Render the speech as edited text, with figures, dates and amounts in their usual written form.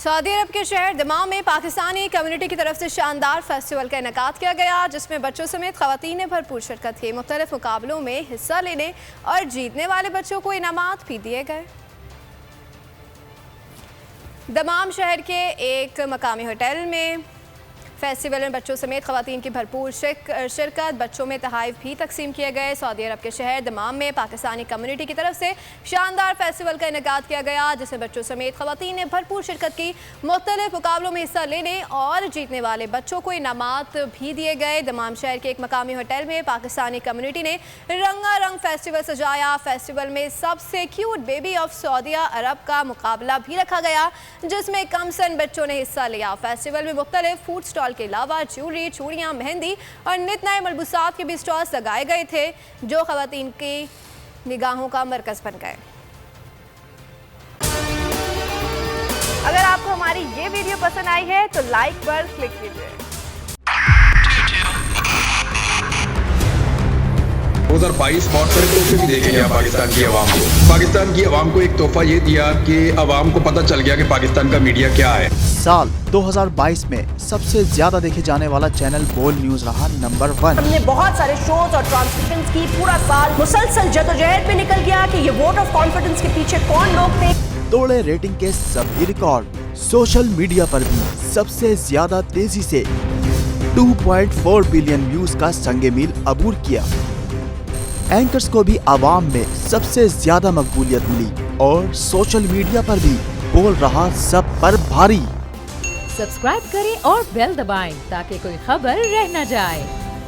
سعودی عرب کے شہر دمام میں پاکستانی کمیونٹی کی طرف سے شاندار فیسٹیول کا انعقاد کیا گیا، جس میں بچوں سمیت خواتین نے بھرپور شرکت کی۔ مختلف مقابلوں میں حصہ لینے اور جیتنے والے بچوں کو انعامات بھی دیے گئے۔ دمام شہر کے ایک مقامی ہوٹل میں فیسٹیول میں بچوں سمیت خواتین کی بھرپور شرکت، بچوں میں تحائف بھی تقسیم کیے گئے۔ سعودی عرب کے شہر دمام میں پاکستانی کمیونٹی کی طرف سے شاندار فیسٹیول کا انعقاد کیا گیا، جس میں بچوں سمیت خواتین نے بھرپور شرکت کی۔ مختلف مقابلوں میں حصہ لینے اور جیتنے والے بچوں کو انعامات بھی دیے گئے۔ دمام شہر کے ایک مقامی ہوٹل میں پاکستانی کمیونٹی نے رنگا رنگ فیسٹیول سجایا۔ فیسٹیول میں سب سے کیوٹ بیبی آف سعودی عرب کا مقابلہ بھی رکھا گیا، جس میں کم سن بچوں نے حصہ لیا۔ فیسٹیول میں مختلف فوڈ سٹال کے علاوہ جیولری، چوڑیاں، مہندی اور نت نئے ملبوسات کے بھی سٹالز لگائے گئے تھے، جو خواتین کی نگاہوں کا مرکز بن گئے۔ اگر آپ کو ہماری یہ ویڈیو پسند آئی ہے تو لائک پر کلک کیجیے۔ 2022 بہت سارے تحفے بھی دیکھے گیا پاکستان کی عوام کو۔ پاکستان کی عوام کو ایک تحفہ یہ دیا کہ عوام کو پتہ چل گیا کہ پاکستان کا میڈیا کیا ہے۔ سال 2022 میں سب سے زیادہ دیکھے جانے والا چینل بول نیوز رہا نمبر 1۔ ہم نے بہت سارے شوز اور ٹرانسمیشنز کی، پورا سال مسلسل جدوجہد میں نکل گیا کہ یہ ووٹ آف کانفیڈنس کے پیچھے کون لوگ تھے۔ توڑے ریٹنگ کے سبھی ریکارڈ۔ سوشل میڈیا پر بھی سب سے زیادہ تیزی سے 2.4 بلین ویوز کا سنگ میل عبور کیا۔ اینکرز کو بھی عوام میں سب سے زیادہ مقبولیت ملی اور سوشل میڈیا پر بھی بول رہا سب پر بھاری۔ سبسکرائب کریں اور بیل دبائیں تاکہ کوئی خبر رہ نہ جائے۔